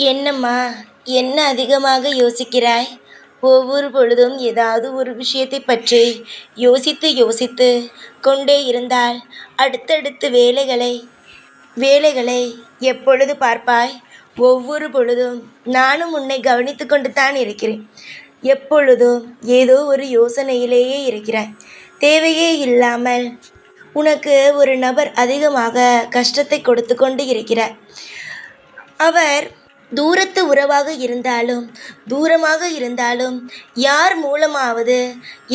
என்னம்மா, என்ன அதிகமாக யோசிக்கிறாய்? ஒவ்வொரு பொழுதும் ஏதாவது ஒரு விஷயத்தைப் பற்றி யோசித்து யோசித்து கொண்டே இருந்தால் அடுத்தடுத்து வேலைகளை எப்பொழுது பார்ப்பாய்? ஒவ்வொரு பொழுதும் நானும் உன்னை கவனித்து கொண்டு தான் இருக்கிறேன். எப்பொழுதும் ஏதோ ஒரு யோசனையிலேயே இருக்கிறாய். தேவையே இல்லாமல் உனக்கு ஒரு நபர் அதிகமாக கஷ்டத்தை கொடுத்து கொண்டு இருக்கிறார். அவர் தூரத்து உறவாக இருந்தாலும் தூரமாக இருந்தாலும் யார் மூலமாவது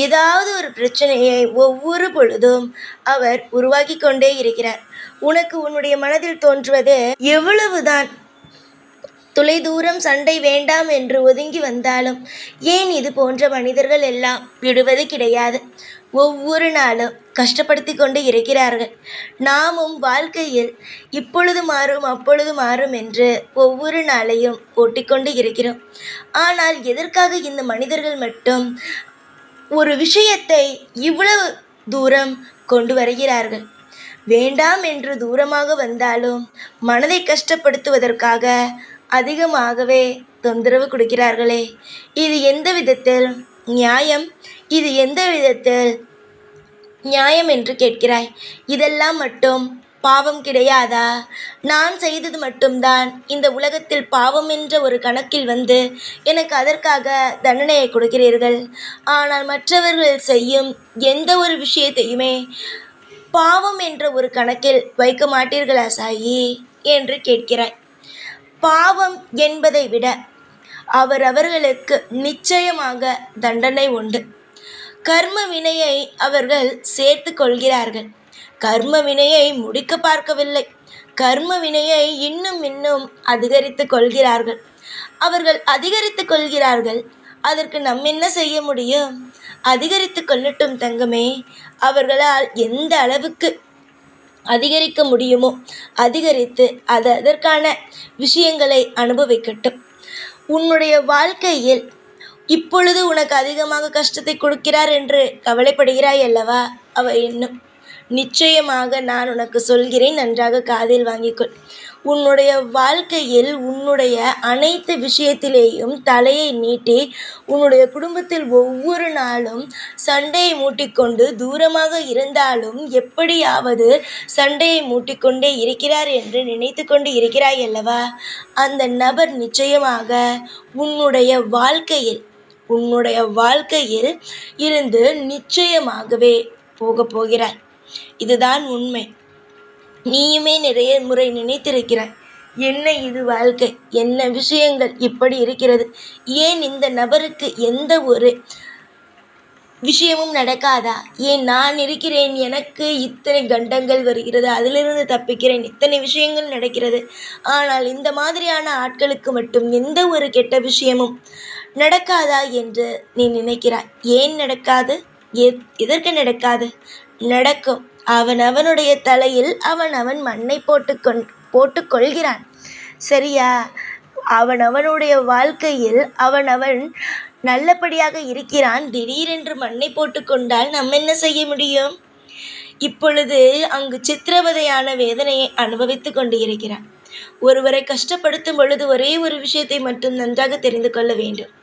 ஏதாவது ஒரு பிரச்சனையை ஒவ்வொரு பொழுதும் அவர் உருவாக்கி கொண்டே இருக்கிறார். உனக்கு உன்னுடைய மனதில் தோன்றுவது எவ்வளவுதான் தொலைதூரம் சண்டை வேண்டாம் என்று ஒதுங்கி வந்தாலும் ஏன் இது போன்ற மனிதர்கள் எல்லாம் விடுவது கிடையாது. ஒவ்வொரு நாளும் கஷ்டப்படுத்தி கொண்டு இருக்கிறார்கள். நாமும் வாழ்க்கையில் இப்பொழுது மாறும் அப்பொழுது மாறும் என்று ஒவ்வொரு நாளையும் ஓட்டிக்கொண்டு இருக்கிறோம். ஆனால் எதற்காக இந்த மனிதர்கள் மட்டும் ஒரு விஷயத்தை இவ்வளவு தூரம் கொண்டு வருகிறார்கள்? வேண்டாம் என்று தூரமாக வந்தாலும் மனதை கஷ்டப்படுத்துவதற்காக அதிகமாகவே தொந்தரவு கொடுக்கிறார்களே, இது எந்த விதத்தில் நியாயம்? இது எந்த விதத்தில் நியாயம் என்று கேட்கிறாய். இதெல்லாம் மட்டும் பாவம் கிடையாதா? நான் செய்தது மட்டும்தான் இந்த உலகத்தில் பாவம் என்ற ஒரு கணக்கில் வந்து எனக்கு அதற்காக தண்டனையை கொடுக்கிறீர்கள். ஆனால் மற்றவர்கள் செய்யும் எந்த ஒரு விஷயத்தையுமே பாவம் என்ற ஒரு கணக்கில் வைக்க மாட்டீர்களா சாயி என்று கேட்கிறாய். பாவம் என்பதை விட அவரவர்களுக்கு நிச்சயமாக தண்டனை உண்டு. கர்ம வினையை அவர்கள் சேர்த்து கொள்கிறார்கள். கர்ம வினையை முடிக்க பார்க்கவில்லை, கர்ம வினையை இன்னும் இன்னும் அதிகரித்து கொள்கிறார்கள். அவர்கள் அதிகரித்து கொள்கிறார்கள். அதற்கு என்ன செய்ய முடியும்? அதிகரித்து கொள்ளட்டும் தங்கமே. அவர்களால் எந்த அளவுக்கு அதிகரிக்க முடியுமோ அதிகரித்து அதற்கான விஷயங்களை அனுபவிக்கட்டும். உன்னுடைய வாழ்க்கையில் இப்பொழுது உனக்கு அதிகமாக கஷ்டத்தை கொடுக்கிறார் என்று கவலைப்படுகிறாய் அல்லவா? இன்னும் நிச்சயமாக நான் உனக்கு சொல்கிறேன், நன்றாக காதில் வாங்கிக்கொள். உன்னுடைய வாழ்க்கையில் உன்னுடைய அனைத்து விஷயத்திலேயும் தலையை நீட்டி உன்னுடைய குடும்பத்தில் ஒவ்வொரு நாளும் சண்டையை மூட்டிக்கொண்டு தூரமாக இருந்தாலும் எப்படியாவது சண்டையை மூட்டிக்கொண்டே இருக்கிறார் என்று நினைத்து கொண்டு இருக்கிறாய் அல்லவா? அந்த நபர் நிச்சயமாக உன்னுடைய வாழ்க்கையில் இருந்து நிச்சயமாகவே போகிறார். இதுதான் உண்மை. நீயுமே நிறைய முறை நினைத்திருக்கிறாய், என்ன இது வாழ்க்கை, என்ன விஷயங்கள் இப்படி இருக்கிறது, ஏன் இந்த நபருக்கு எந்த ஒரு விஷயமும் நடக்காதா? ஏன் நான் இருக்கிறேன், எனக்கு இத்தனை கண்டங்கள் வருகிறது, அதிலிருந்து தப்பிக்கிறேன், இத்தனை விஷயங்கள் நடக்கிறது. ஆனால் இந்த மாதிரியான ஆட்களுக்கு மட்டும் எந்த ஒரு கெட்ட விஷயமும் நடக்காதா என்று நீ நினைக்கிறாய். ஏன் நடக்காது? எதற்கு நடக்காது? நடக்கும். அவனுடைய தலையில் அவன் மண்ணை போட்டு கொள்கிறான். சரியா? அவனுடைய வாழ்க்கையில் அவன் நல்லபடியாக இருக்கிறான். திடீரென்று மண்ணை போட்டு கொண்டால் என்ன செய்ய முடியும்? இப்பொழுது அங்கு சித்திரவதையான வேதனையை அனுபவித்து கொண்டு இருக்கிறான். ஒருவரை கஷ்டப்படுத்தும் பொழுது ஒரே ஒரு விஷயத்தை மட்டும் நன்றாக தெரிந்து கொள்ள வேண்டும்.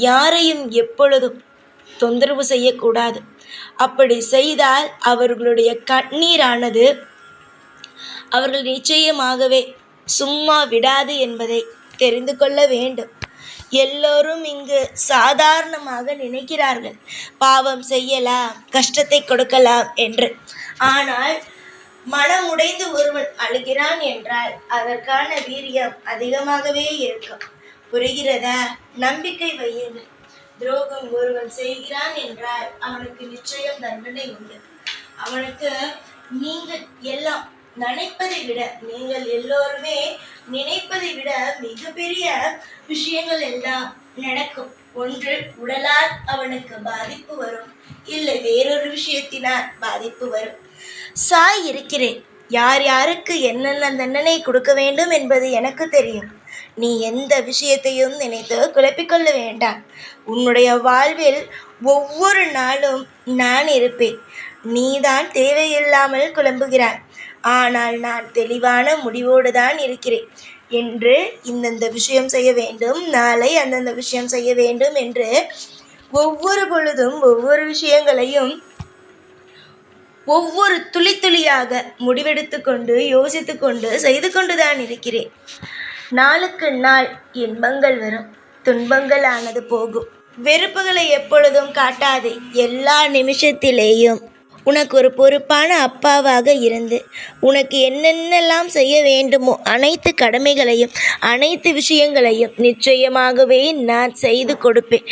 யாரையும் எப்பொழுதும் தொந்தரவு செய்யக்கூடாது. அப்படி செய்தால் அவர்களுடைய கண்ணீரானது அவர்கள் நிச்சயமாகவே சும்மா விடாது என்பதை தெரிந்து கொள்ள வேண்டும். எல்லோரும் இங்கு சாதாரணமாக நினைக்கிறார்கள், பாவம் செய்யலாம், கஷ்டத்தை கொடுக்கலாம் என்று. ஆனால் மனமுடைந்து ஒருவன் அழுகிறான் என்றால் அதற்கான வீரியம் அதிகமாகவே இருக்கும். புரிகிறதா? நம்பிக்கை வையுங்கள். துரோகம் ஒருவன் செய்கிறான் என்றால் அவனுக்கு நிச்சயம் தண்டனை உண்டு. அவனுக்கு நீங்கள் எல்லாம் நீங்கள் எல்லோருமே நினைப்பதை விட மிகப்பெரிய விஷயங்கள் எல்லாம் நடக்கும். ஒன்று உடலால் அவனுக்கு பாதிப்பு வரும், இல்லை வேறொரு விஷயத்தினால் பாதிப்பு வரும். சாய் இருக்கிறேன். யார் யாருக்கு என்னென்ன தண்டனை கொடுக்க வேண்டும் என்பது எனக்கு தெரியும். நீ எந்த விஷயத்தையும் நினைத்து குழப்பிக்கொள்ள வேண்டாம். உன்னுடைய வாழ்வில் ஒவ்வொரு நாளும் நான் இருப்பேன். நீதான் தேவையில்லாமல் குழம்புகிறாய். ஆனால் நான் தெளிவான முடிவோடு தான் இருக்கிறேன். என்று இந்தந்த விஷயம் செய்ய வேண்டும், நாளை அந்தந்த விஷயம் செய்ய வேண்டும் என்று ஒவ்வொரு பொழுதும் ஒவ்வொரு விஷயங்களையும் ஒவ்வொரு துளி துளியாக முடிவெடுத்து கொண்டு யோசித்து கொண்டு செய்து கொண்டுதான் இருக்கிறேன். நாளுக்கு நாள் இன்பங்கள் வரும், துன்பங்கள் ஆனது போகும். வெறுப்புகளை எப்பொழுதும் காட்டாதே. எல்லா நிமிஷத்திலேயும் உனக்கு ஒரு பொறுப்பான அப்பாவாக இருந்து உனக்கு என்னென்னலாம் செய்ய வேண்டுமோ அனைத்து கடமைகளையும் அனைத்து விஷயங்களையும் நிச்சயமாகவே நான் செய்து கொடுப்பேன்.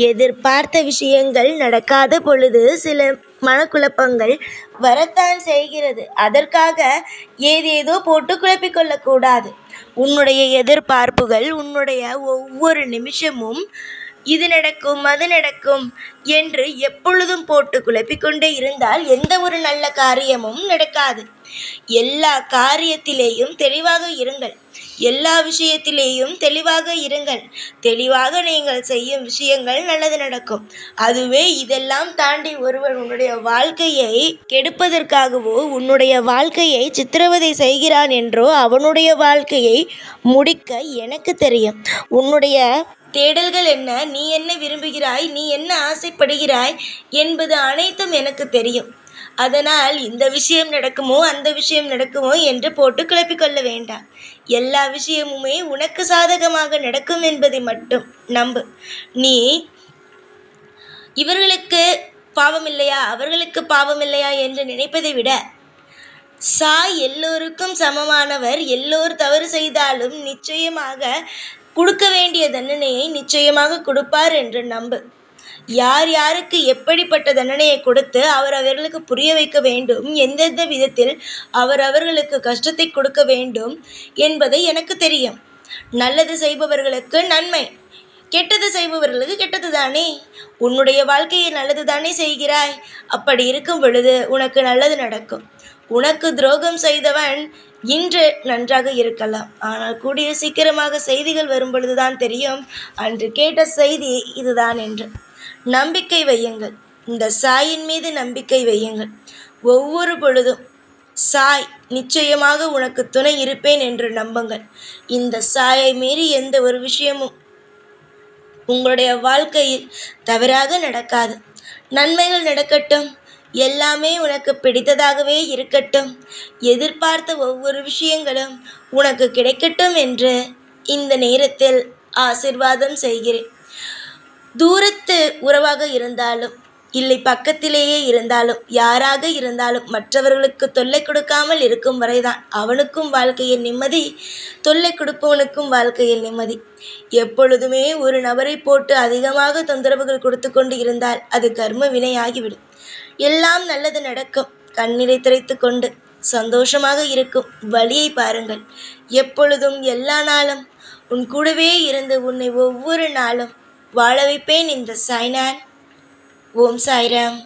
எதிர்பார்த்த விஷயங்கள் நடக்காத பொழுது சில மனக்குழப்பங்கள் வரத்தான் செய்கிறது. அதற்காக ஏதேதோ போட்டு குழப்பிக்கொள்ளக்கூடாது. உன்னுடைய எதிர்பார்ப்புகள் உன்னுடைய ஒவ்வொரு நிமிஷமும் இது நடக்கும் அது நடக்கும் என்று எப்பொழுதும் போட்டு குழப்பிக்கொண்டே இருந்தால் எந்த ஒரு நல்ல காரியமும் நடக்காது. எல்லா காரியத்திலேயும் தெளிவாக இருங்கள். எல்லா விஷயத்திலேயும் தெளிவாக இருங்கள். தெளிவாக நீங்கள் செய்யும் விஷயங்கள் நல்லது நடக்கும். அதுவே இதெல்லாம் தாண்டி ஒருவன் உன்னுடைய வாழ்க்கையை கெடுப்பதற்காகவோ உன்னுடைய வாழ்க்கையை சித்திரவதை செய்கிறான் என்றோ அவனுடைய வாழ்க்கையை முடிக்க எனக்கு தெரியும். உன்னுடைய தேடல்கள் என்ன, நீ என்ன விரும்புகிறாய், நீ என்ன ஆசைப்படுகிறாய் என்பது அனைத்தும் எனக்கு தெரியும். அதனால் இந்த விஷயம் நடக்குமோ அந்த விஷயம் நடக்குமோ என்று போட்டு குழப்பிக்கொள்ள வேண்டாம். எல்லா விஷயமுமே உனக்கு சாதகமாக நடக்கும் என்பதை மட்டும் நம்பு. நீ இவர்களுக்கு பாவம் இல்லையா அவர்களுக்கு பாவம் இல்லையா என்று நினைப்பதை விட சாய் எல்லோருக்கும் சமமானவர். எல்லோர் தவறு செய்தாலும் நிச்சயமாக கொடுக்க வேண்டிய தண்டனையை நிச்சயமாக கொடுப்பார் என்று நம்பு. யார் யாருக்கு எப்படிப்பட்ட தண்டனையை கொடுத்து அவர்களுக்கு புரிய வைக்க வேண்டும், எந்தெந்த விதத்தில் அவர்களுக்கு கஷ்டத்தை கொடுக்க வேண்டும் என்பதை எனக்கு தெரியும். நல்லது செய்பவர்களுக்கு நன்மை, கெட்டது செய்பவர்களுக்கு கெட்டது தானே. உன்னுடைய வாழ்க்கையை நல்லது தானே செய்கிறாய். அப்படி இருக்கும் பொழுது உனக்கு நல்லது நடக்கும். உனக்கு துரோகம் செய்தவன் இன்று நன்றாக இருக்கலாம், ஆனால் கூடிய சீக்கிரமாக செய்திகள் வரும் பொழுதுதான் தெரியும் அன்று கேட்ட செய்தி இதுதான் என்று. நம்பிக்கை வையுங்கள். இந்த சாயின் மீது நம்பிக்கை வையுங்கள். ஒவ்வொரு பொழுதும் சாய் நிச்சயமாக உனக்கு துணை இருப்பேன் என்று நம்புங்கள். இந்த சாயை மீறி எந்த ஒரு விஷயமும் உங்களுடைய வாழ்க்கையில் தவறாக நடக்காது. நன்மைகள் நடக்கட்டும். எல்லாமே உனக்கு பிடித்ததாகவே இருக்கட்டும். எதிர்பார்த்த ஒவ்வொரு விஷயங்களும் உனக்கு கிடைக்கட்டும் என்று இந்த நேரத்தில் ஆசீர்வாதம் செய்கிறேன். தூரத்து உறவாக இருந்தாலும் இல்லை பக்கத்திலேயே இருந்தாலும் யாராக இருந்தாலும் மற்றவர்களுக்கு தொல்லை கொடுக்காமல் இருக்கும் வரைதான் அவனுக்கும் வாழ்க்கையில் நிம்மதி, தொல்லை கொடுப்பவனுக்கும் வாழ்க்கையில் நிம்மதி. எப்பொழுதுமே ஒரு நபரை போட்டு அதிகமாக தொந்தரவுகள் கொடுத்து கொண்டு இருந்தால் அது கர்ம வினையாகிவிடும். எல்லாம் நல்லது நடக்கும். கண்ணீரை துடைத்து கொண்டு சந்தோஷமாக இருக்கும் வழியை பாருங்கள். எப்பொழுதும் எல்லா நாளும் உன் கூடவே இருந்து உன்னை ஒவ்வொரு நாளும் வாழ வைப்பேன் இந்த சாய்நான். ஓம் சாய்ராம்.